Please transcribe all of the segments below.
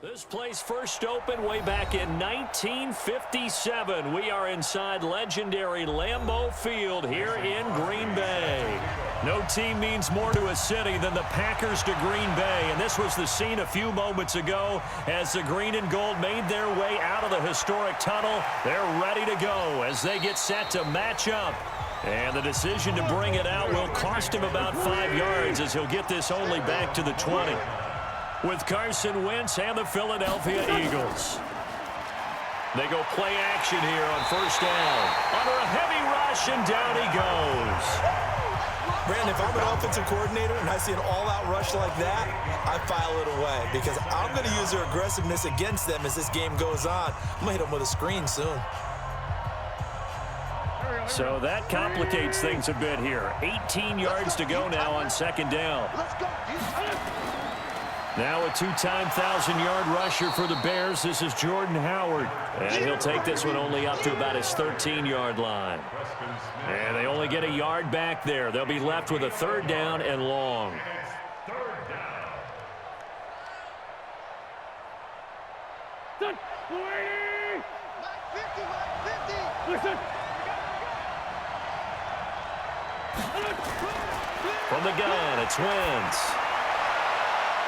This place first opened way back in 1957. We are inside legendary Lambeau Field here in Green Bay. No team means more to a city than the Packers to Green Bay, and this was the scene a few moments ago as the green and gold made their way out of the historic tunnel. They're ready to go as they get set to match up. And the decision to bring it out will cost him about 5 yards as he'll get this only back to the 20. With Carson Wentz and the Philadelphia Eagles. They go play action here on first down. Under a heavy rush, and down he goes. Brandon, if I'm an offensive coordinator and I see an all-out rush like that, I file it away because I'm going to use their aggressiveness against them as this game goes on. I'm going to hit them with a screen soon. So that complicates things a bit here. 18 yards to go now on second down. Now a two-time 1,000-yard rusher for the Bears. This is Jordan Howard. And he'll take this one only up to about his 13-yard line. And they only get a yard back there. They'll be left with a third down and long. From the gun, it's Wentz.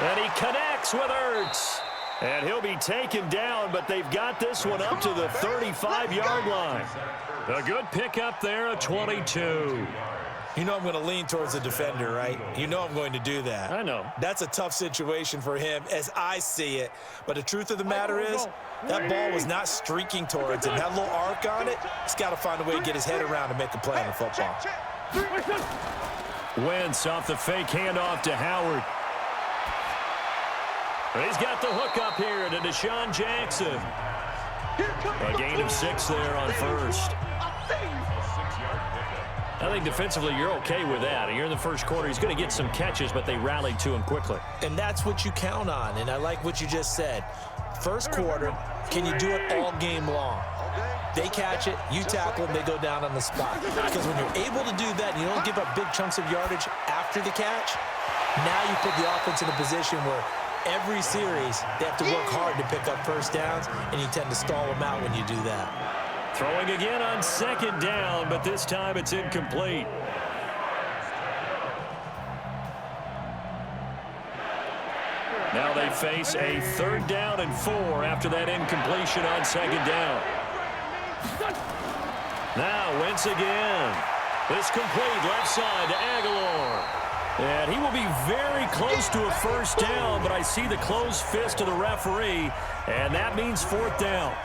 And he connects with Ertz. And he'll be taken down, but they've got this one up to the 35-yard line. A good pickup there, a 22. You know I'm going to lean towards the defender, right? You know I'm going to do that. I know. That's a tough situation for him as I see it. But the truth of the matter is, that ball was not streaking towards him. Had a little arc on it. He's got to find a way to get his head around and make a play on the football. Wentz off the fake handoff to Howard. He's got the hook up here to Deshaun Jackson. A gain of 6 there on first. I think defensively you're okay with that. You're in the first quarter. He's going to get some catches, but they rallied to him quickly. And that's what you count on, and I like what you just said. First quarter, can you do it all game long? They catch it, you tackle them, they go down on the spot. Because when you're able to do that and you don't give up big chunks of yardage after the catch, now you put the offense in a position where every series they have to work hard to pick up first downs, and you tend to stall them out when you do that. Throwing again on second down, but this time it's incomplete. Now they face a third down and 4 after that incompletion on second down. Now Wentz again. This complete left side to Aguilar. And he will be very close to a first down, but I see the closed fist of the referee, and that means fourth down.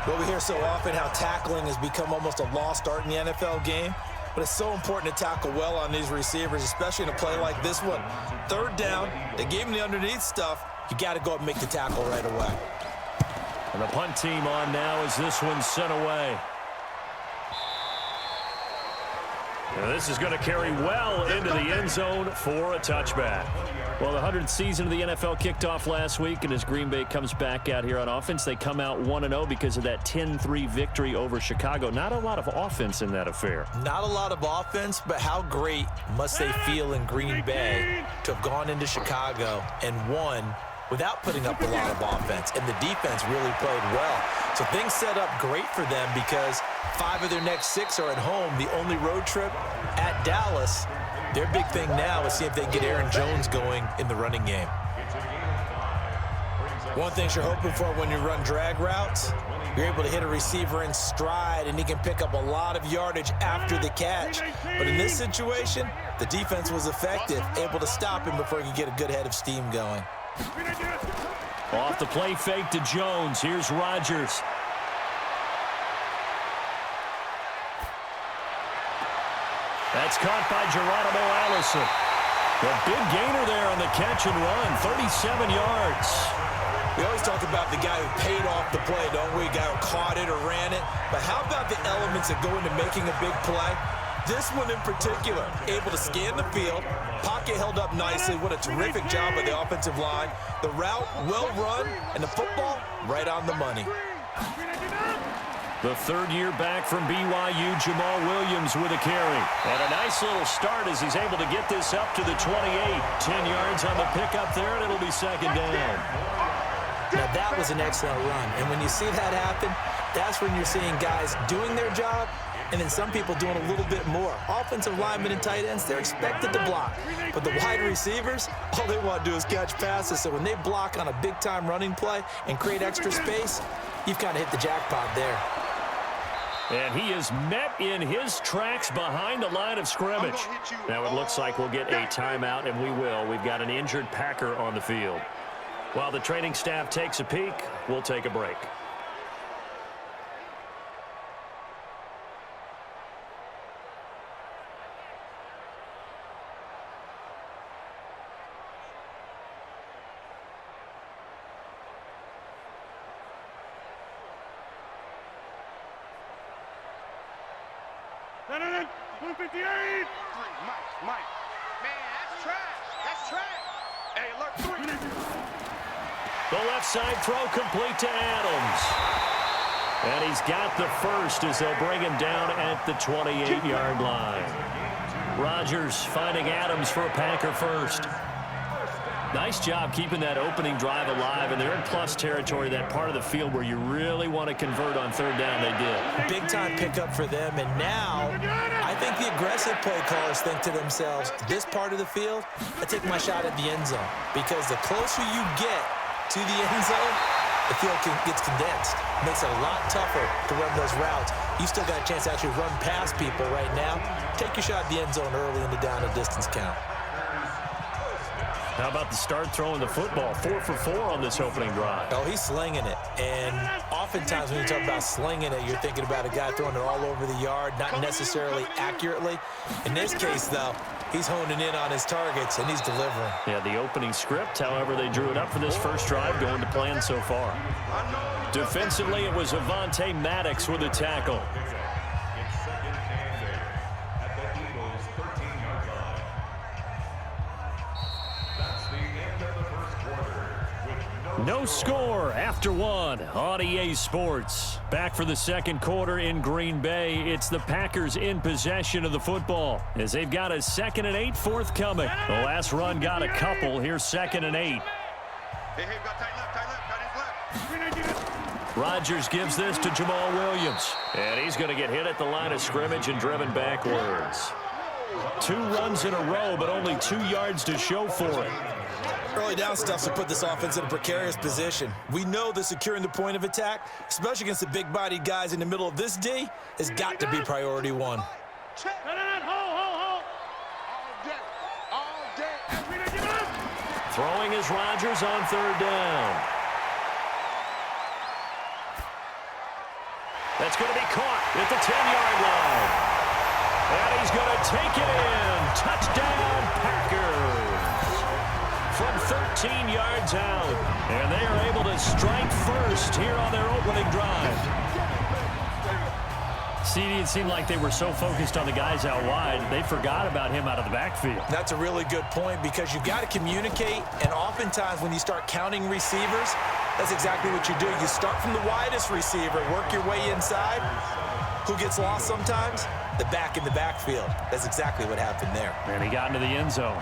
Well, we hear so often how tackling has become almost a lost art in the NFL game, but it's so important to tackle well on these receivers, especially in a play like this one. Third down, they gave him the underneath stuff. You got to go up and make the tackle right away. And the punt team on now as this one's sent away. And this is going to carry well into the end zone for a touchback. Well, the 100th season of the NFL kicked off last week, and as Green Bay comes back out here on offense, they come out 1-0 because of that 10-3 victory over Chicago. Not a lot of offense in that affair. Not a lot of offense, but how great must they feel in Green Bay to have gone into Chicago and won without putting up a lot of offense, and the defense really played well. So things set up great for them because 5 of their next 6 are at home. The only road trip at Dallas. Their big thing now is see if they can get Aaron Jones going in the running game. One thing you're hoping for when you run drag routes, you're able to hit a receiver in stride, and he can pick up a lot of yardage after the catch. But in this situation, the defense was effective, able to stop him before he could get a good head of steam going. Off the play fake to Jones. Here's Rodgers. That's caught by Geronimo Allison. The big gainer there on the catch and run, 37 yards. We always talk about the guy who paid off the play, don't we? The guy who caught it or ran it. But how about the elements that go into making a big play? This one in particular, able to scan the field, pocket held up nicely. What a terrific job by the offensive line. The route well run, and the football right on the money. The third year back from BYU, Jamal Williams with a carry. And a nice little start as he's able to get this up to the 28. 10 yards on the pickup there, and it'll be second down. Now, that was an excellent run. And when you see that happen, that's when you're seeing guys doing their job and then some people doing a little bit more. Offensive linemen and tight ends, they're expected to block. But the wide receivers, all they want to do is catch passes. So when they block on a big-time running play and create extra space, you've kind of hit the jackpot there. And he is met in his tracks behind the line of scrimmage. Now it looks like we'll get a timeout, and we will. We've got an injured Packer on the field. While the training staff takes a peek, we'll take a break. Mike. Man, that's trash. That's trash. Hey, alert 3. The left side throw complete to Adams. And he's got the first as they'll bring him down at the 28-yard line. Rodgers finding Adams for a Packer first. Nice job keeping that opening drive alive, and they're in plus territory, that part of the field where you really want to convert on third down. They did. Big-time pickup for them, and now I think the aggressive play callers think to themselves, this part of the field, I take my shot at the end zone, because the closer you get to the end zone, the field gets condensed. It makes it a lot tougher to run those routes. You still got a chance to actually run past people right now. Take your shot at the end zone early in the down and distance count. How about the start throwing the football? 4 for 4 on this opening drive. Oh, he's slinging it. And oftentimes when you talk about slinging it, you're thinking about a guy throwing it all over the yard, not necessarily accurately. In this case, though, he's honing in on his targets, and he's delivering. Yeah, the opening script, however, they drew it up for this first drive, going to plan so far. Defensively, it was Avonte Maddox with a tackle. No score after one on EA Sports. Back for the second quarter in Green Bay. It's the Packers in possession of the football as they've got a 2nd and 8 forthcoming. The last run got a couple. Here's 2nd and 8. Hey, we got tight left. Rodgers gives this to Jamal Williams. And he's going to get hit at the line of scrimmage and driven backwards. 2 runs in a row, but only 2 yards to show for it. Early down stuff to put this offense in a precarious position. We know that securing the point of attack, especially against the big-bodied guys in the middle of this D, has got to be priority 1. All day. Throwing is Rodgers on third down. That's going to be caught at the 10-yard line. And he's going to take it in. Touchdown, Packers. From 13 yards out. And they are able to strike first here on their opening drive. See, it seemed like they were so focused on the guys out wide, they forgot about him out of the backfield. That's a really good point because you've got to communicate, and oftentimes when you start counting receivers, that's exactly what you do. You start from the widest receiver, work your way inside. Who gets lost sometimes? The back in the backfield. That's exactly what happened there. And he got into the end zone.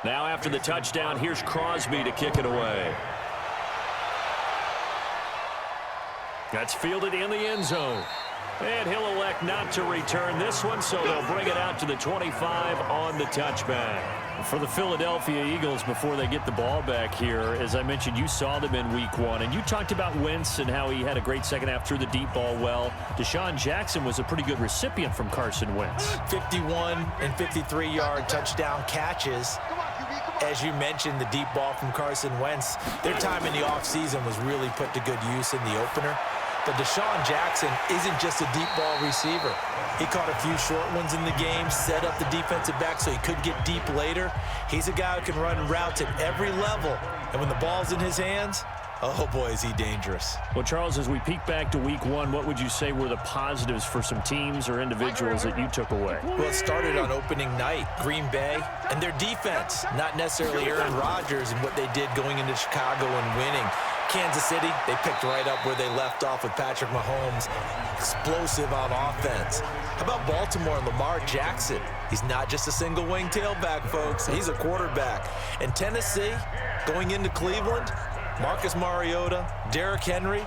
Now after the touchdown, here's Crosby to kick it away. That's fielded in the end zone. And he'll elect not to return this one, so they'll bring it out to the 25 on the touchback. For the Philadelphia Eagles, before they get the ball back here, as I mentioned, you saw them in week 1, and you talked about Wentz and how he had a great second half, threw the deep ball well. Deshaun Jackson was a pretty good recipient from Carson Wentz. 51 and 53-yard touchdown catches. As you mentioned, the deep ball from Carson Wentz, their time in the offseason was really put to good use in the opener. But Deshaun Jackson isn't just a deep ball receiver. He caught a few short ones in the game, set up the defensive back so he could get deep later. He's a guy who can run routes at every level. And when the ball's in his hands, oh boy, is he dangerous. Well, Charles, as we peek back to week one, what would you say were the positives for some teams or individuals that you took away? Well, it started on opening night, Green Bay, and their defense, not necessarily Aaron Rodgers and what they did going into Chicago and winning. Kansas City, they picked right up where they left off with Patrick Mahomes. Explosive on offense. How about Baltimore and Lamar Jackson? He's not just a single wing tailback, folks. He's a quarterback. And Tennessee, going into Cleveland, Marcus Mariota, Derrick Henry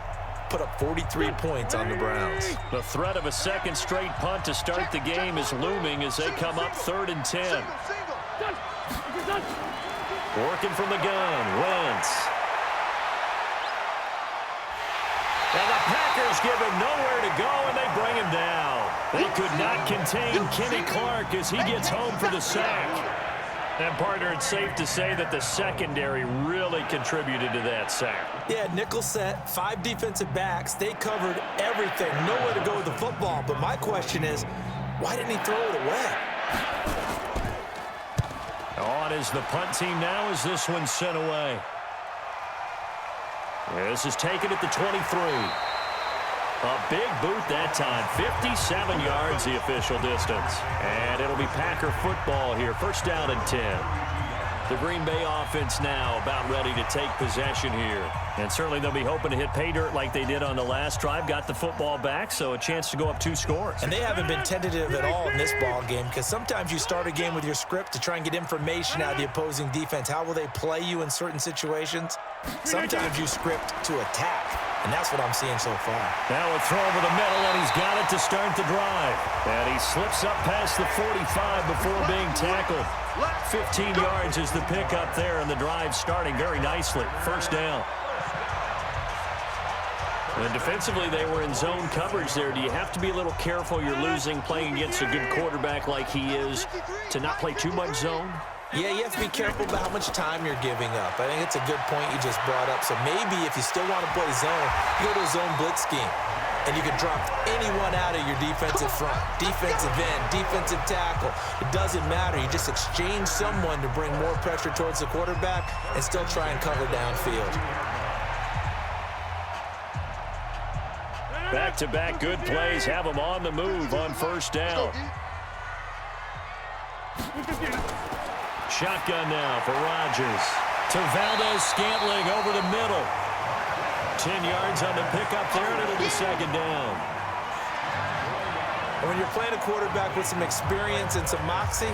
put up 43 points on the Browns. The threat of a second straight punt to start the game is looming as they come up 3rd and 10. Working from the gun, Wentz. And the Packers give him nowhere to go, and they bring him down. They could not contain Kenny Clark as he gets home for the sack. And, partner, it's safe to say that the secondary really contributed to that sack. Yeah, nickel set, 5 defensive backs. They covered everything. Nowhere to go with the football. But my question is, why didn't he throw it away? On is the punt team now as this one's sent away. This is taken at the 23. A big boot that time. 57 yards the official distance. And it'll be Packer football here. 1st down and 10. The Green Bay offense now about ready to take possession here. And certainly they'll be hoping to hit pay dirt like they did on the last drive. Got the football back, so a chance to go up 2 scores. And they haven't been tentative at all in this ball game because sometimes you start a game with your script to try and get information out of the opposing defense. How will they play you in certain situations? Sometimes you script to attack. And that's what I'm seeing so far. Now a throw over the middle, and he's got it to start the drive. And he slips up past the 45 before being tackled. 15 yards is the pickup there, and the drive starting very nicely. 1st down. And defensively, they were in zone coverage there. Do you have to be a little careful? You're losing, playing against a good quarterback like he is, to not play too much zone? Yeah, you have to be careful about how much time you're giving up. I think it's a good point you just brought up. So maybe if you still want to play zone, you go to a zone blitz scheme. And you can drop anyone out of your defensive front. Defensive end, defensive tackle. It doesn't matter. You just exchange someone to bring more pressure towards the quarterback and still try and cover downfield. Back-to-back good plays have them on the move on 1st down. Shotgun now for Rodgers. To Valdez-Scantling over the middle. 10 yards on the pickup there, and it'll be 2nd down. And when you're playing a quarterback with some experience and some moxie,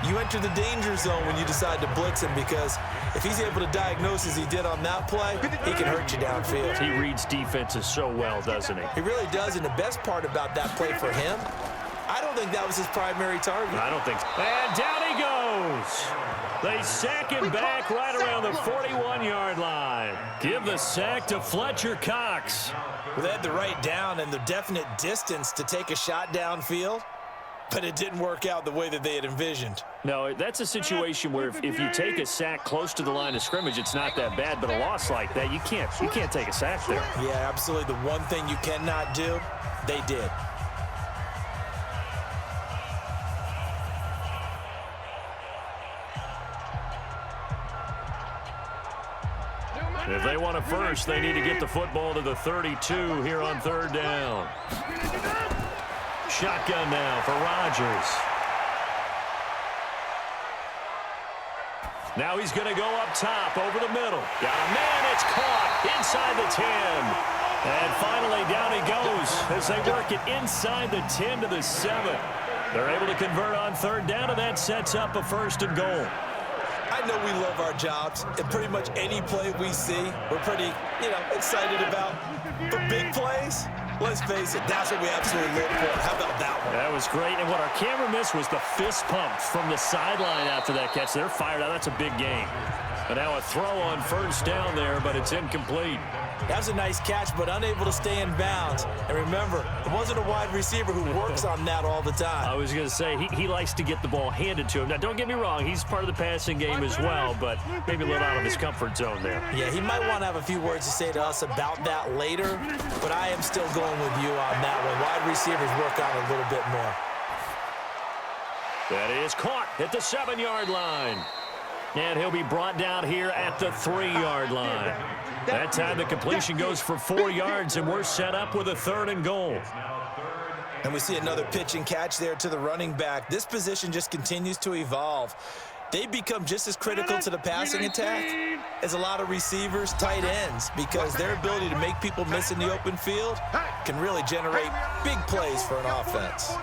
you enter the danger zone when you decide to blitz him because if he's able to diagnose as he did on that play, he can hurt you downfield. He reads defenses so well, doesn't he? He really does, and the best part about that play for him, I don't think that was his primary target. I don't think so. And down he goes. They sack him back right around the 41-yard line. Give the sack to Fletcher Cox. Well, they had the right down and the definite distance to take a shot downfield, but it didn't work out the way that they had envisioned. No, that's a situation where if you take a sack close to the line of scrimmage, it's not that bad, but a loss like that, you can't take a sack there. Yeah, absolutely. The one thing you cannot do, they did. If they want a first, they need to get the football to the 32 here on 3rd down. Shotgun now for Rodgers. Now he's going to go up top over the middle. Got a man, it's caught inside the 10. And finally down he goes as they work it inside the 10 to the 7. They're able to convert on 3rd down, and that sets up a 1st and goal. I know we love our jobs, and pretty much any play we see, we're pretty, excited about. But big plays, let's face it, that's what we absolutely live for. How about that one? That was great, and what our camera missed was the fist pump from the sideline after that catch. They're fired out. That's a big game. And now a throw on 1st down there, but it's incomplete. That was a nice catch, but unable to stay in bounds. And remember, it wasn't a wide receiver who works on that all the time. I was going to say, he likes to get the ball handed to him. Now, don't get me wrong, he's part of the passing game as well, but maybe a little out of his comfort zone there. Yeah, he might want to have a few words to say to us about that later, but I am still going with you on that one. Wide receivers work on it a little bit more. That is caught at the 7-yard line. And he'll be brought down here at the 3-yard line. That time the completion goes for 4 yards, and we're set up with a 3rd and goal. And we see another pitch and catch there to the running back. This position just continues to evolve. They become just as critical to the passing attack as a lot of receivers, tight ends, because their ability to make people miss in the open field can really generate big plays for an offense.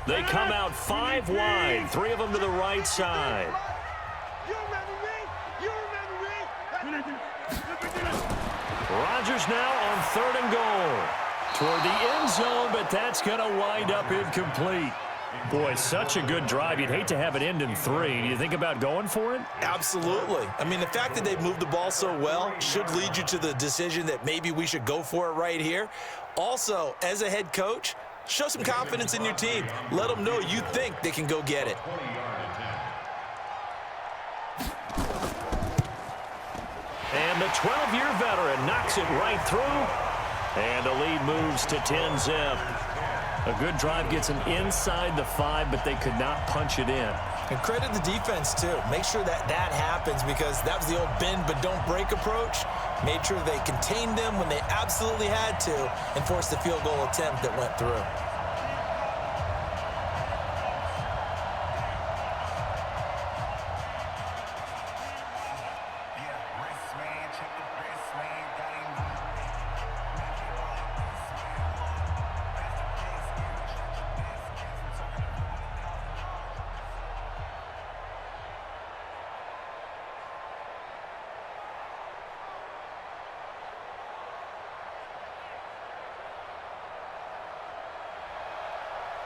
They come out 5 wide, 3 of them to the right side. Rodgers now on 3rd and goal. Toward the end zone, but that's going to wind up incomplete. Boy, such a good drive. You'd hate to have it end in 3. Do you think about going for it? Absolutely. I mean, the fact that they've moved the ball so well should lead you to the decision that maybe we should go for it right here. Also, as a head coach, show some confidence in your team. Let them know you think they can go get it. And the 12-year veteran knocks it right through. And the lead moves to 10-zip. A good drive gets them inside the 5, but they could not punch it in. And credit the defense, too. Make sure that that happens, because that was the old bend but don't break approach. Made sure they contained them when they absolutely had to and forced the field goal attempt that went through.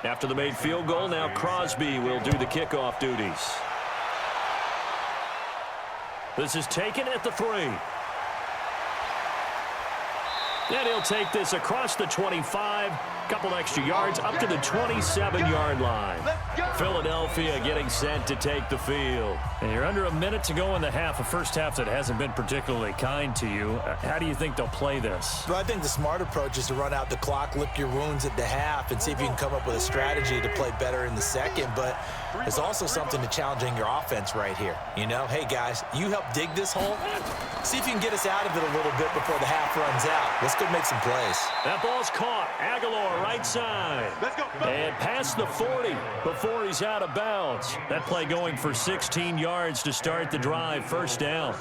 After the made field goal, now Crosby will do the kickoff duties. This is taken at the 3. And he'll take this across the 25, couple extra yards, up to the 27-yard line. Philadelphia getting set to take the field. And you're under a minute to go in the half, a first half that hasn't been particularly kind to you. How do you think they'll play this? Well, I think the smart approach is to run out the clock, lick your wounds at the half, and see if you can come up with a strategy to play better in the second. But there's also something to challenging your offense right here. You know, hey, guys, you help dig this hole. See if you can get us out of it a little bit before the half runs out. Let's go make some plays. That ball's caught. Aguilar, right side. Let's go. And past the 40 before he's out of bounds. That play going for 16 yards to start the drive. First down.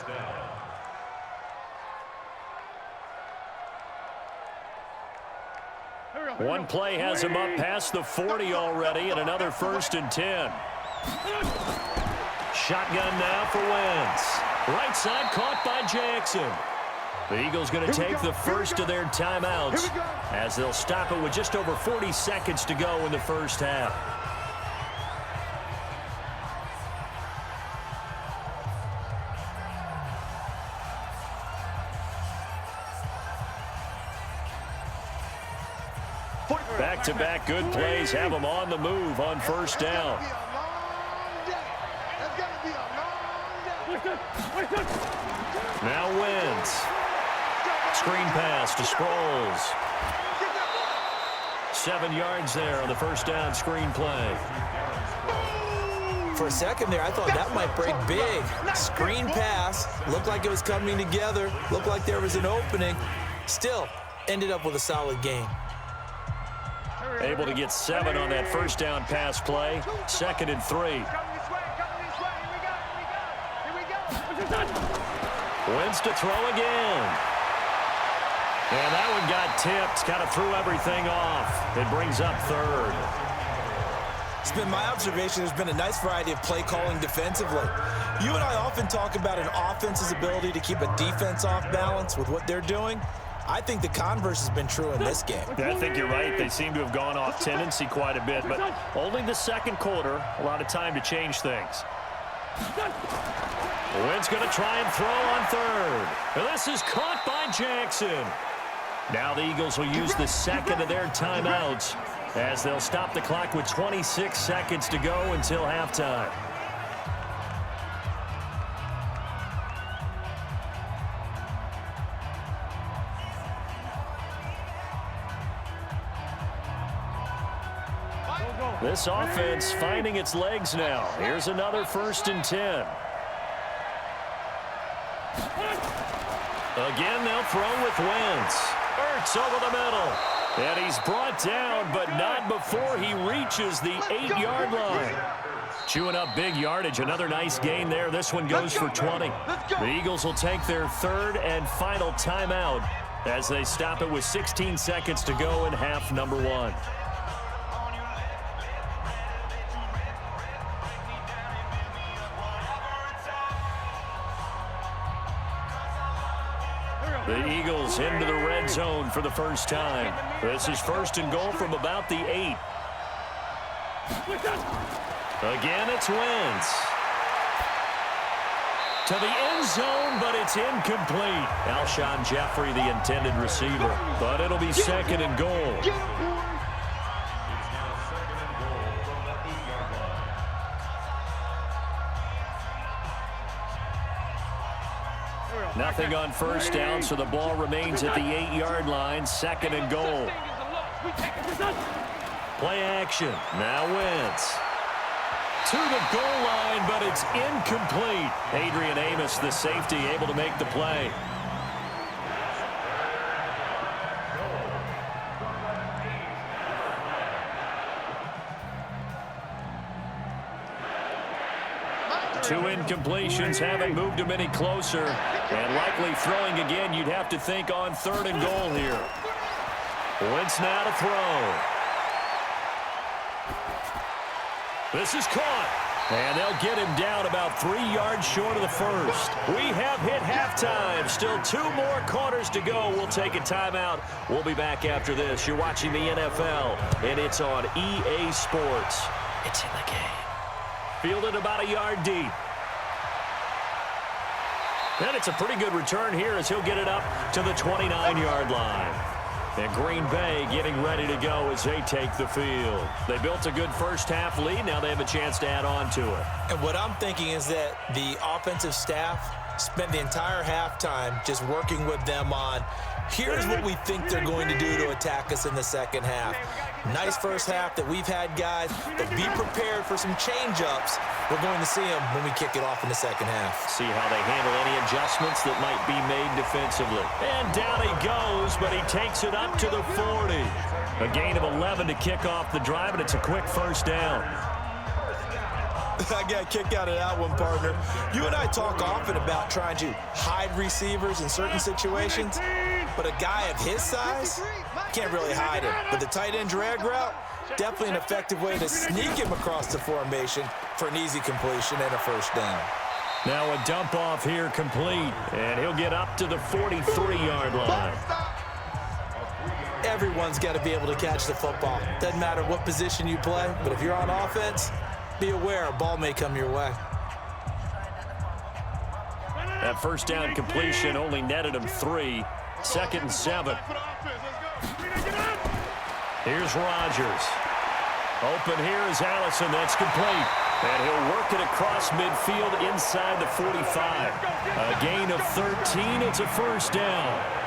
One play has him up past the 40 already, and another 1st and 10. Shotgun now for Wentz. Right side caught by Jackson. The Eagles going to take the first of their timeouts as they'll stop it with just over 40 seconds to go in the first half. Back-to-back good plays have them on the move on first down. Now Wentz. Screen pass to Sproles. 7 yards there on the first down screen play. For a second there, I thought that might break big. Screen pass. Looked like it was coming together. Looked like there was an opening. Still, ended up with a solid game. Able to get 7 on that first down pass play. 2nd and 3. Wentz to throw again. And that one got tipped. Kind of threw everything off. It brings up 3rd. It's been my observation there's been a nice variety of play calling defensively. You and I often talk about an offense's ability to keep a defense off balance with what they're doing. I think the converse has been true in this game. Yeah, I think you're right. They seem to have gone off tendency quite a bit, but only the second quarter, a lot of time to change things. Wentz going to try and throw on third. And this is caught by Jackson. Now the Eagles will use the second of their timeouts as they'll stop the clock with 26 seconds to go until halftime. This offense finding its legs now. Here's another 1st and 10. Again, they'll throw with Wentz. Ertz over the middle. And he's brought down, but not before he reaches the 8-yard line. Chewing up big yardage. Another nice gain there. This one goes for 20. The Eagles will take their 3rd and final timeout as they stop it with 16 seconds to go in half number 1. The Eagles into the red zone for the first time. This is 1st and goal from about the 8. Again, it's Wentz. To the end zone, but it's incomplete. Alshon Jeffrey, the intended receiver. But it'll be 2nd and goal. Nothing on 1st down, so the ball remains at the 8-yard line. 2nd and goal. Play action. Now Wentz. To the goal line, but it's incomplete. Adrian Amos, the safety, able to make the play. Two incompletions haven't moved him any closer. And likely throwing again, you'd have to think on 3rd and goal here. Wentz now to throw. This is caught. And they'll get him down about 3 yards short of the 1st. We have hit halftime. Still 2 more quarters to go. We'll take a timeout. We'll be back after this. You're watching the NFL, and it's on EA Sports. It's in the game. Fielded about a yard deep. And it's a pretty good return here as he'll get it up to the 29-yard line. And Green Bay getting ready to go as they take the field. They built a good first-half lead. Now they have a chance to add on to it. And what I'm thinking is that the offensive staff spent the entire halftime just working with them on, here's what we think they're going to do to attack us in the second half. Nice first half that we've had, guys, but be prepared for some change-ups. We're going to see them when we kick it off in the second half. See how they handle any adjustments that might be made defensively. And down he goes, but he takes it up to the 40. A gain of 11 to kick off the drive, and it's a quick 1st down. I got kicked out of that one, partner. You and I talk often about trying to hide receivers in certain situations, but a guy of his size can't really hide him. But the tight end drag route, definitely an effective way to sneak him across the formation for an easy completion and a 1st down. Now a dump off here complete, and he'll get up to the 43-yard line. Everyone's got to be able to catch the football. Doesn't matter what position you play, but if you're on offense, be aware a ball may come your way. That 1st down completion only netted him 3. 2nd and 7. Here's Rodgers. Open here is Allison. That's complete. And he'll work it across midfield inside the 45. A gain of 13. It's a 1st down.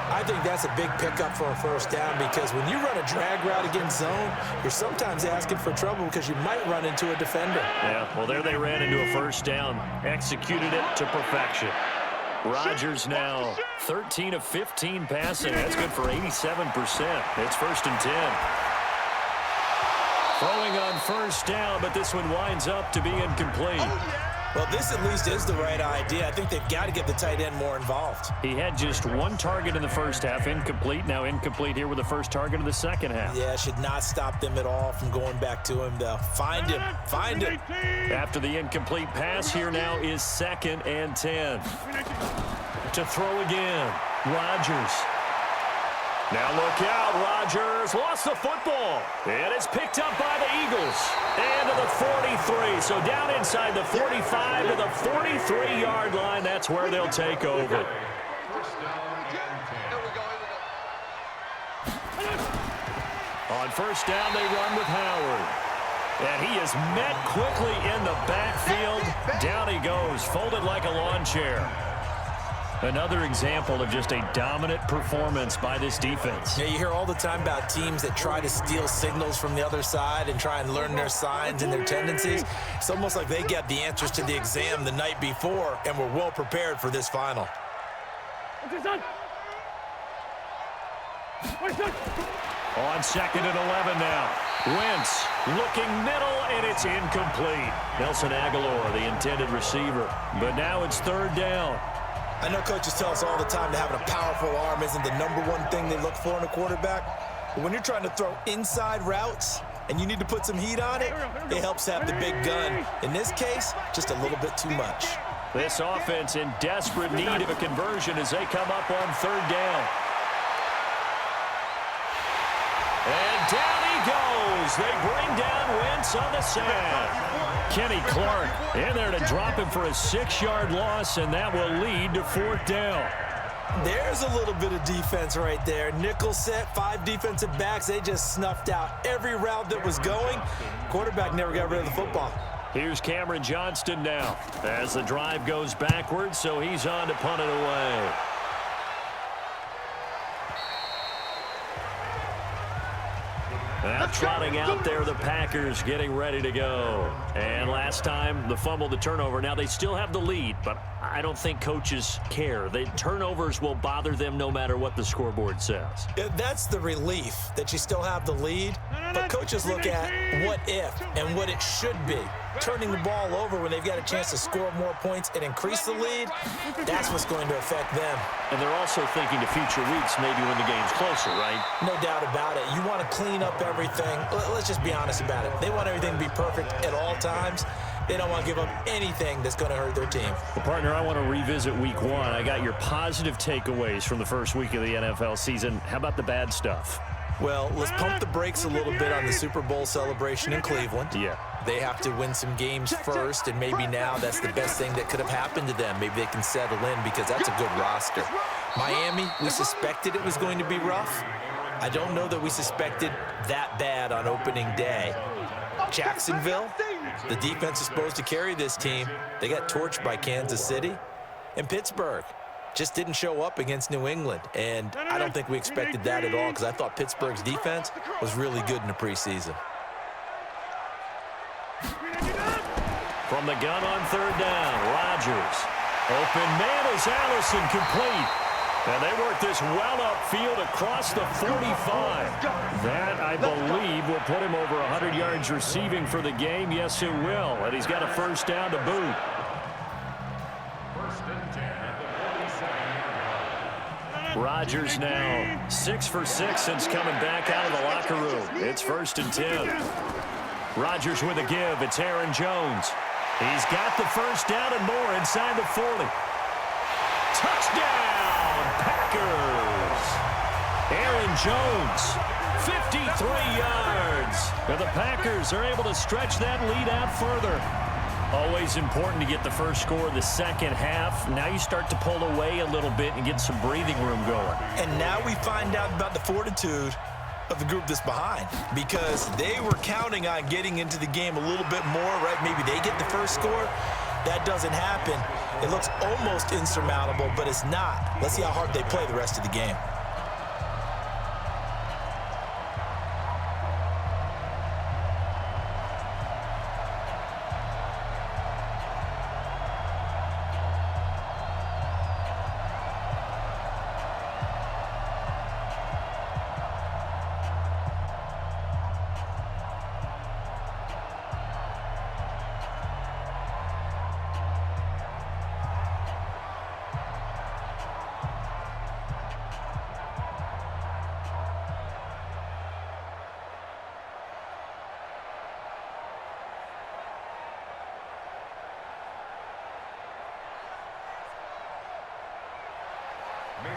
I think that's a big pickup for a 1st down because when you run a drag route against zone, you're sometimes asking for trouble because you might run into a defender. Yeah, well, there they ran into a 1st down. Executed it to perfection. Rodgers now 13 of 15 passing. That's good for 87%. It's 1st and 10. Throwing on 1st down, but this one winds up to be incomplete. Well, this at least is the right idea. I think they've got to get the tight end more involved. He had just 1 target in the first half, incomplete. Now incomplete here with the first target of the second half. Yeah, should not stop them at all from going back to him, though. Find him. Find him. After the incomplete pass, here now is 2nd and 10. to throw again. Rodgers. Now look out, Rodgers lost the football. And it's picked up by the Eagles. And to the 43. So down inside the 45 to the 43-yard line. That's where they'll take over. On first down, they run with Howard. And he is met quickly in the backfield. Down he goes, folded like a lawn chair. Another example of just a dominant performance by this defense. Yeah, you hear all the time about teams that try to steal signals from the other side and try and learn their signs and their tendencies. It's almost like they get the answers to the exam the night before and were well prepared for this final. On 2nd and 11 now. Wentz looking middle, and it's incomplete. Nelson Aguilar, the intended receiver. But now it's 3rd down. I know coaches tell us all the time that having a powerful arm isn't the #1 thing they look for in a quarterback. But when you're trying to throw inside routes and you need to put some heat on it, it helps have the big gun. In this case, just a little bit too much. This offense in desperate need of a conversion as they come up on 3rd down. And down he goes. They bring down Wentz on the sack. Kenny Clark in there to drop him for a 6-yard loss, and that will lead to 4th down. There's a little bit of defense right there. Nickel set, 5 defensive backs. They just snuffed out every route that was going. Quarterback never got rid of the football. Here's Cameron Johnston now as the drive goes backwards, so he's on to punt it away. Now trotting out there, the Packers getting ready to go. And last time, the fumble, the turnover. Now they still have the lead, but I don't think coaches care. The turnovers will bother them no matter what the scoreboard says. Yeah, that's the relief, that you still have the lead. But coaches look at what if and what it should be. Turning the ball over when they've got a chance to score more points and increase the lead, that's what's going to affect them. And they're also thinking to future weeks, maybe when the game's closer, right? No doubt about it. You want to clean up everything. Let's just be honest about it. They want everything to be perfect at all times. They don't want to give up anything that's going to hurt their team. Well, partner, I want to revisit week 1. I got your positive takeaways from the first week of the NFL season. How about the bad stuff? Well, let's pump the brakes a little bit on the Super Bowl celebration in Cleveland. Yeah. They have to win some games first, and maybe now that's the best thing that could have happened to them. Maybe they can settle in because that's a good roster. Miami, we suspected it was going to be rough. I don't know that we suspected that bad on opening day. Jacksonville, the defense is supposed to carry this team. They got torched by Kansas City. And Pittsburgh just didn't show up against New England. And I don't think we expected that at all because I thought Pittsburgh's defense was really good in the preseason. From the gun on 3rd down, Rodgers. Open man is Allison, complete. And they work this well upfield across the 45. That, I believe, will put him over 100 yards receiving for the game. Yes, it will. And he's got a 1st down to boot. Rodgers now 6 for 6 since coming back out of the locker room. It's 1st and 10. Rodgers with a give. It's Aaron Jones. He's got the 1st down and more inside the 40. Touchdown, Packers. Aaron Jones, 53 yards. And the Packers are able to stretch that lead out further. Always important to get the first score of the second half. Now you start to pull away a little bit and get some breathing room going. And now we find out about the fortitude of the group that's behind, because they were counting on getting into the game a little bit more, right? Maybe they get the first score. That doesn't happen. It looks almost insurmountable, but it's not. Let's see how hard they play the rest of the game.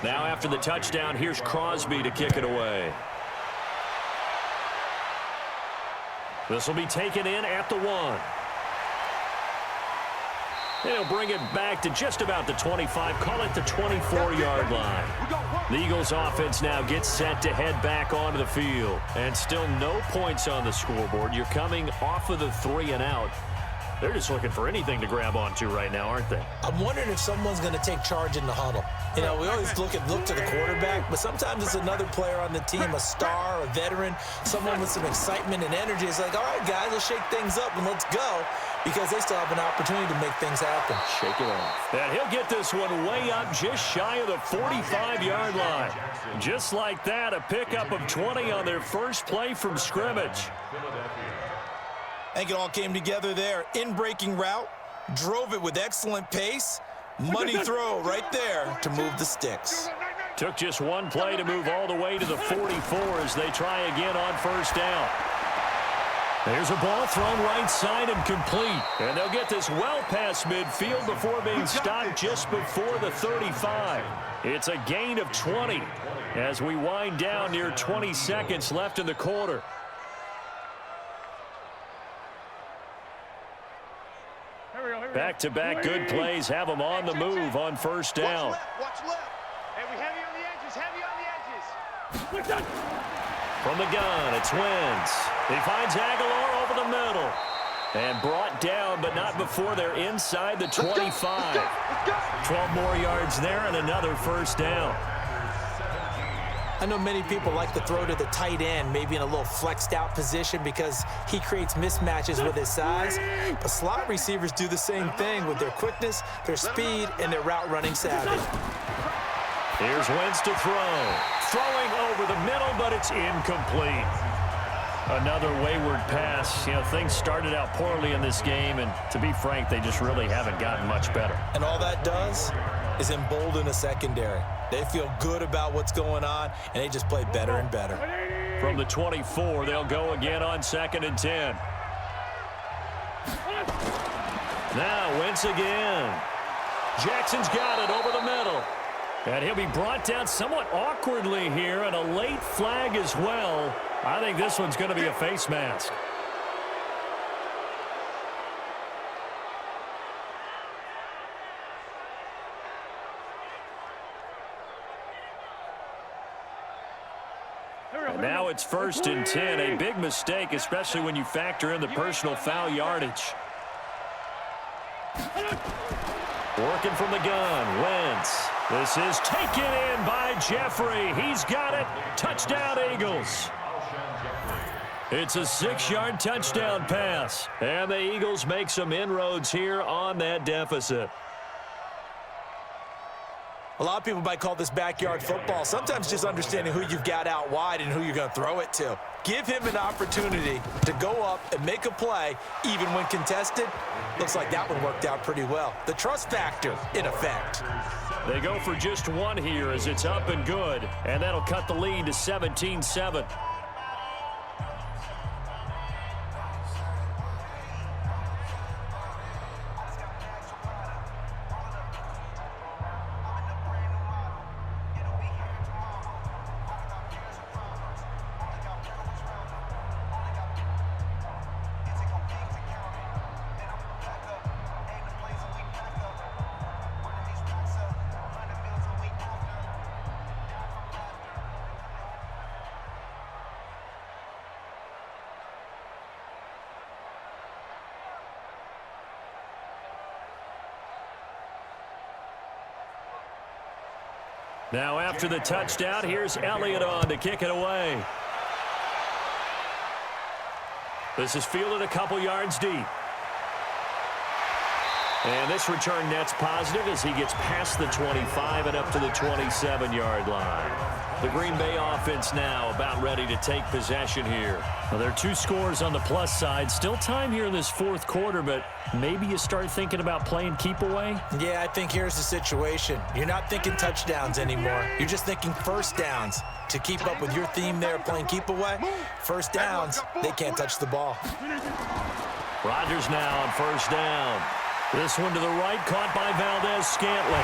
Now after the touchdown, here's Crosby to kick it away. This will be taken in at the 1. They'll bring it back to just about the 25, call it the 24-yard line. The Eagles offense now gets set to head back onto the field. And still no points on the scoreboard. You're coming off of the 3 and out. They're just looking for anything to grab onto right now, aren't they? I'm wondering if someone's going to take charge in the huddle. You know, we always look to the quarterback, but sometimes it's another player on the team, a star, a veteran, someone with some excitement and energy. It's like, all right, guys, let's shake things up and let's go, because they still have an opportunity to make things happen. Shake it off. And he'll get this one way up just shy of the 45-yard line. Just like that, a pickup of 20 on their first play from scrimmage. I think it all came together there. In-breaking route, drove it with excellent pace. Money throw right there to move the sticks. Took just one play to move all the way to the 44 as they try again on first down. There's a ball thrown right side and complete. And they'll get this well past midfield before being stopped just before the 35. It's a gain of 20 as we wind down near 20 seconds left in the quarter. Back-to-back good plays have them on the move on first down. Watch left. Hey, we heavy on the edges, heavy on the edges. From the gun, it's Wentz. He finds Aguilar over the middle. And brought down, but not before they're inside the 25. 12 more yards there and another first down. I know many people like to throw to the tight end, maybe in a little flexed out position because he creates mismatches with his size. But slot receivers do the same thing with their quickness, their speed, and their route running savvy. Here's Wentz to throw. Throwing over the middle, but it's incomplete. Another wayward pass. You know, things started out poorly in this game, and to be frank, they just really haven't gotten much better. And all that does is embolden a secondary. They feel good about what's going on, and they just play better and better. From the 24, they'll go again on 2nd and 10. Now Wentz again. Jackson's got it over the middle. And he'll be brought down somewhat awkwardly here, and a late flag as well. I think this one's going to be a face mask. And now it's 1st and 10, a big mistake, especially when you factor in the personal foul yardage. Working from the gun, Wentz. This is taken in by Jeffrey. He's got it. Touchdown, Eagles. It's a 6-yard touchdown pass. And the Eagles make some inroads here on that deficit. A lot of people might call this backyard football. Sometimes just understanding who you've got out wide and who you're going to throw it to. Give him an opportunity to go up and make a play, even when contested. Looks like that one worked out pretty well. The trust factor, in effect. They go for just one here as it's up and good. And that'll cut the lead to 17-7. Now after the touchdown, here's Elliott on to kick it away. This is fielded a couple yards deep. And this return net's positive as he gets past the 25 and up to the 27-yard line. The Green Bay offense now about ready to take possession here. Well, there are 2 scores on the plus side. Still time here in this 4th quarter, but maybe you start thinking about playing keep away? Yeah, I think here's the situation. You're not thinking touchdowns anymore. You're just thinking first downs. To keep up with your theme there, playing keep away, first downs, they can't touch the ball. Rodgers now on first down. This one to the right, caught by Valdez-Scantling.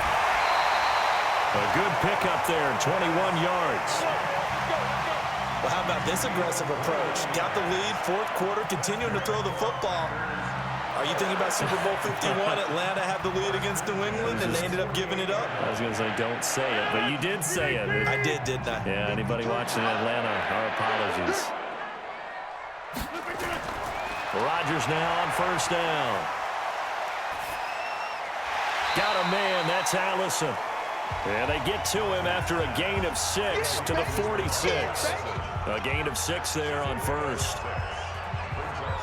A good pickup there, 21 yards. Well, how about this aggressive approach? Got the lead, fourth quarter, continuing to throw the football. Are you thinking about Super Bowl 51? Atlanta had the lead against New England, and they ended up giving it up? I was going to say, don't say it, but you did say it. I did, didn't I? Yeah, anybody watching Atlanta, our apologies. Rodgers now on first down. Got a man, that's Allison. And they get to him after a gain of 6 to the 46. A gain of 6 there on first.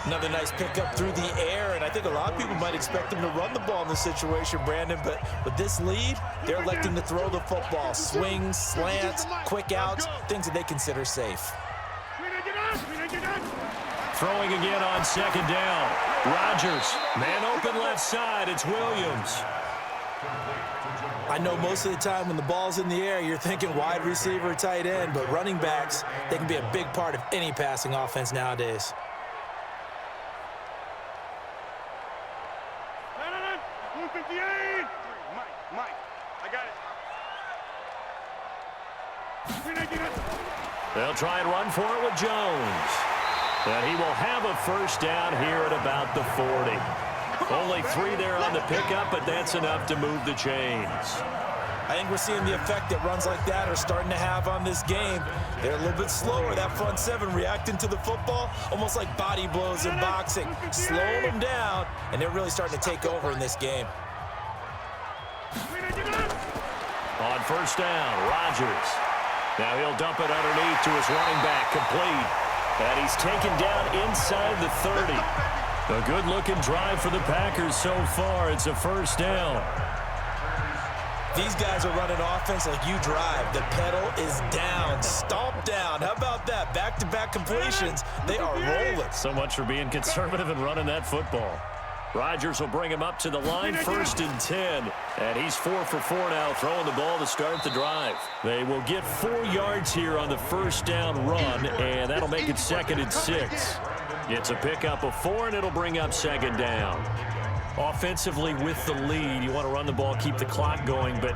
Another nice pickup through the air, and I think a lot of people might expect them to run the ball in this situation, Brandon, but with this lead, they're electing to throw the football. Swings, slants, quick outs, things that they consider safe. Throwing again on second down. Rodgers, man open left side, it's Williams. I know most of the time when the ball's in the air, you're thinking wide receiver, tight end, but running backs, they can be a big part of any passing offense nowadays. Mike, I got it. They'll try and run for it with Jones. And he will have a first down here at about the 40. Only 3 there on the pickup, but that's enough to move the chains. I think we're seeing the effect that runs like that are starting to have on this game. They're a little bit slower, that front 7 reacting to the football, almost like body blows in boxing, slowing them down, and they're really starting to take over in this game. On first down, Rodgers. Now he'll dump it underneath to his running back, complete. And he's taken down inside the 30. A good-looking drive for the Packers so far. It's a first down. These guys are running offense like you drive. The pedal is down, stomp down. How about that? Back-to-back completions. They are rolling. So much for being conservative and running that football. Rodgers will bring him up to the line, 1st and 10. And he's 4 for 4 now, throwing the ball to start the drive. They will get 4 yards here on the first down run, and that'll make it 2nd and 6. It's a pickup of 4, and it'll bring up 2nd down. Offensively with the lead, you want to run the ball, keep the clock going, but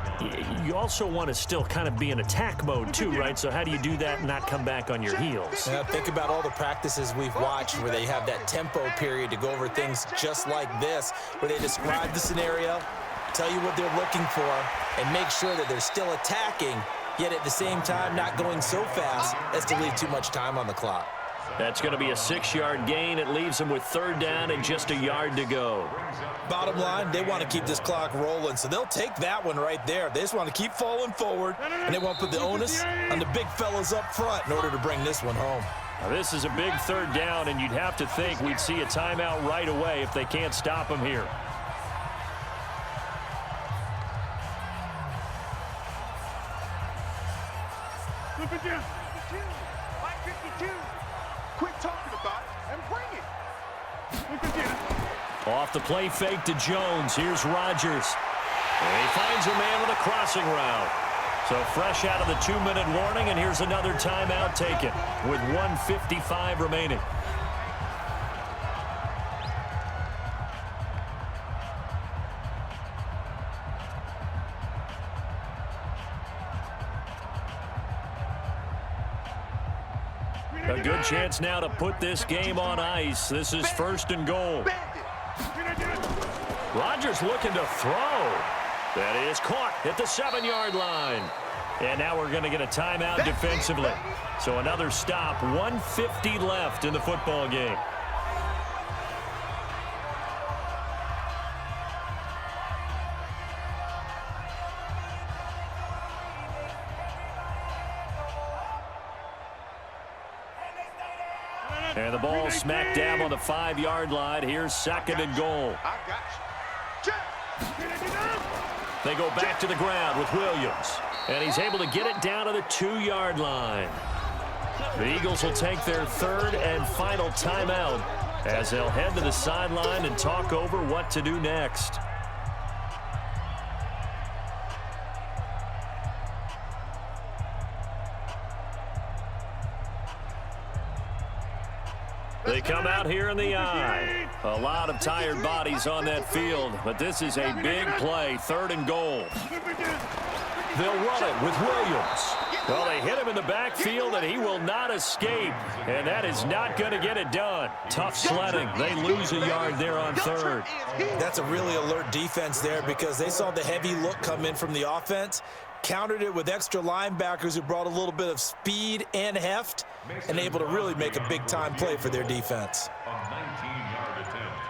you also want to still kind of be in attack mode too, right? So how do you do that and not come back on your heels? Now, think about all the practices we've watched where they have that tempo period to go over things just like this, where they describe the scenario, tell you what they're looking for, and make sure that they're still attacking, yet at the same time not going so fast as to leave too much time on the clock. That's going to be a 6-yard gain. It leaves them with 3rd down and just a yard to go. Bottom line, they want to keep this clock rolling, so they'll take that one right there. They just want to keep falling forward, and they want to put the onus on the big fellas up front in order to bring this one home. Now, this is a big 3rd down, and you'd have to think we'd see a timeout right away if they can't stop them here. Quit talking about it and bring it. Off the play fake to Jones. Here's Rodgers. And he finds a man with a crossing route. So fresh out of the 2-minute warning, and here's another timeout taken with 1:55 remaining. A good chance now to put this game on ice. This is 1st and goal. Rodgers looking to throw. That is caught at the 7-yard line. And now we're going to get a timeout defensively. So another stop, 1:50 left in the football game. And the ball smacked down on the 5-yard line. Here's 2nd and goal. I got you. They go back to the ground with Williams. And he's able to get it down to the 2-yard line. The Eagles will take their 3rd and final timeout as they'll head to the sideline and talk over what to do next. They come out here in the eye. A lot of tired bodies on that field, but this is a big play, 3rd and goal. They'll run it with Williams. Well, they hit him in the backfield, and he will not escape. And that is not going to get it done. Tough sledding. They lose a yard there on third. That's a really alert defense there because they saw the heavy look come in from the offense, countered it with extra linebackers who brought a little bit of speed and heft, and able to really make a big-time play for their defense. A 19-yard attempt.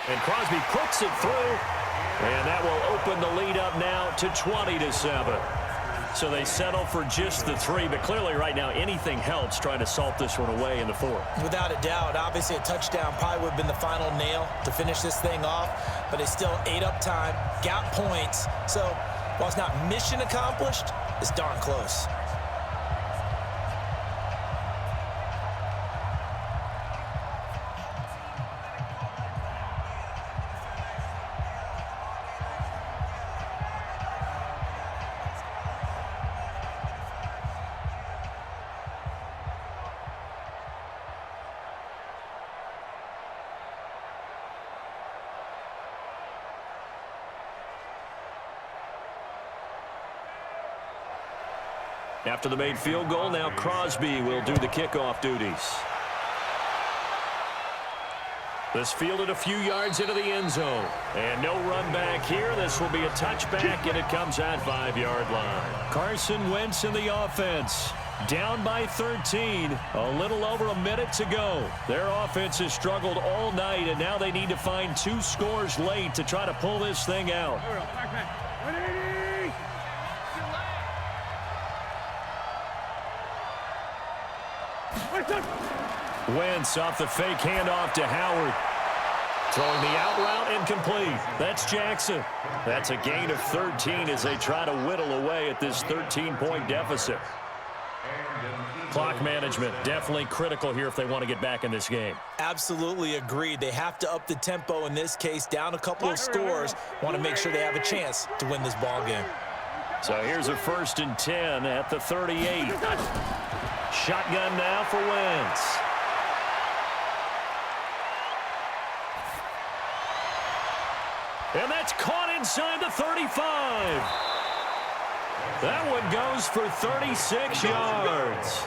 And Crosby puts it through, and that will open the lead up now to 20-7. So they settle for just the 3, but clearly right now anything helps trying to salt this one away in the 4th. Without a doubt, obviously a touchdown probably would have been the final nail to finish this thing off, but they still ate up time, got points. So while it's not mission accomplished, it's darn close. After the made field goal, now Crosby will do the kickoff duties. This fielded a few yards into the end zone. And no run back here. This will be a touchback, and it comes at 5-yard line. Carson Wentz in the offense. Down by 13. A little over a minute to go. Their offense has struggled all night, and now they need to find 2 scores late to try to pull this thing out. Wentz off the fake handoff to Howard. Throwing the out route incomplete. That's Jackson. That's a gain of 13 as they try to whittle away at this 13-point deficit. Clock management definitely critical here if they want to get back in this game. Absolutely agreed. They have to up the tempo in this case, down a couple of scores. Want to make sure they have a chance to win this ball game. So here's a 1st and 10 at the 38. Shotgun now for Wentz. And that's caught inside the 35. That one goes for 36 yards.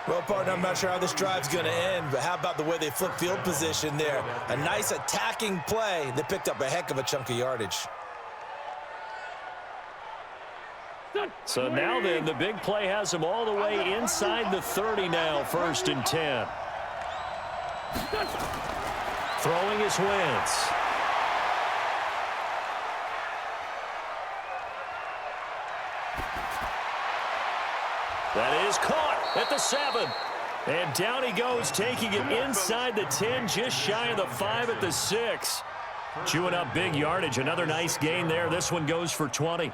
Well, partner, I'm not sure how this drive's going to end, but how about the way they flip field position there? A nice attacking play that picked up a heck of a chunk of yardage. So now then, the big play has them all the way inside the 30 now, 1st and 10. Throwing is Wentz. That is caught at the 7. And down he goes, taking it inside the 10, just shy of the 5 at the 6. Chewing up big yardage. Another nice gain there. This one goes for 20.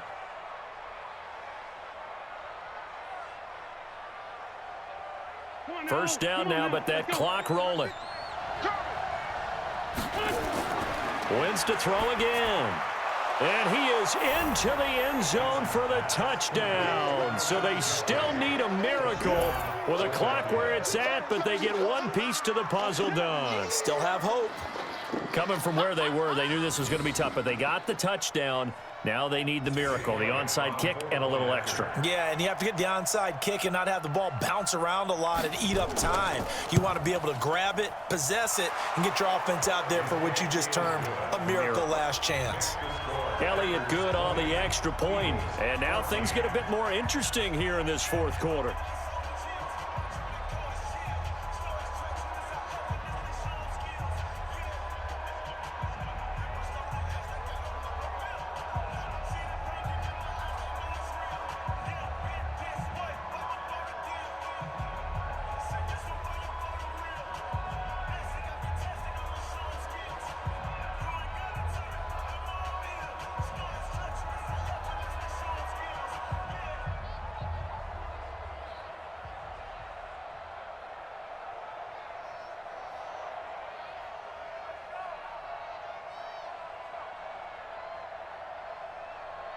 First down now, but that clock rolling. Wentz to throw again. And he is into the end zone for the touchdown. So they still need a miracle with a clock where it's at, but they get one piece to the puzzle done. Still have hope. Coming from where they were, they knew this was going to be tough, but they got the touchdown. Now they need the miracle, the onside kick and a little extra. Yeah, and you have to get the onside kick and not have the ball bounce around a lot and eat up time. You want to be able to grab it, possess it, and get your offense out there for what you just termed a miracle last chance. Elliott good on the extra point, and now things get a bit more interesting here in this 4th quarter.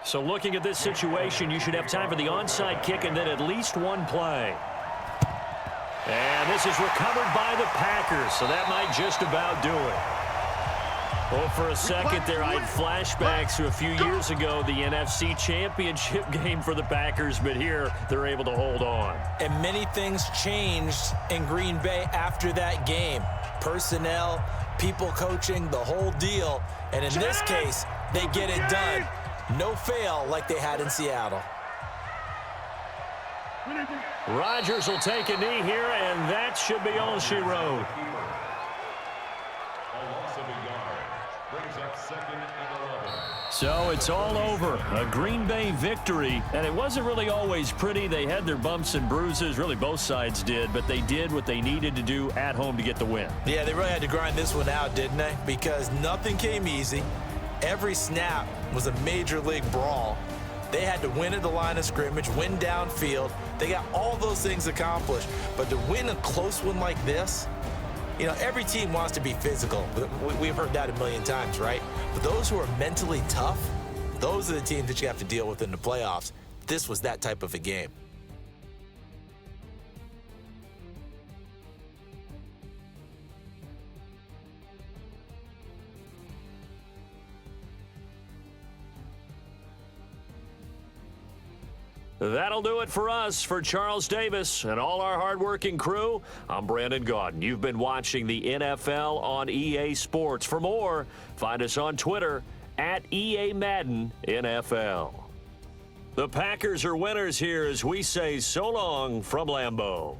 So looking at this situation, you should have time for the onside kick and then at least one play. And this is recovered by the Packers, so that might just about do it. Well, for a second there, I had flashbacks to a few years ago, the NFC Championship game for the Packers, but here they're able to hold on. And many things changed in Green Bay after that game. Personnel, people coaching, the whole deal. And in this case, they get it done. No fail like they had in Seattle. Rodgers will take a knee here, and that should be all she wrote. So it's all over. A Green Bay victory. And it wasn't really always pretty. They had their bumps and bruises. Really, both sides did. But they did what they needed to do at home to get the win. Yeah, they really had to grind this one out, didn't they? Because nothing came easy. Every snap was a major league brawl. They had to win at the line of scrimmage, win downfield. They got all those things accomplished. But to win a close one like this, you know, every team wants to be physical. We've heard that a million times, right? But those who are mentally tough, those are the teams that you have to deal with in the playoffs. This was that type of a game. That'll do it for us. For Charles Davis and all our hardworking crew, I'm Brandon Gaudin. You've been watching the NFL on EA Sports. For more, find us on Twitter at EA Madden NFL. The Packers are winners here as we say so long from Lambeau.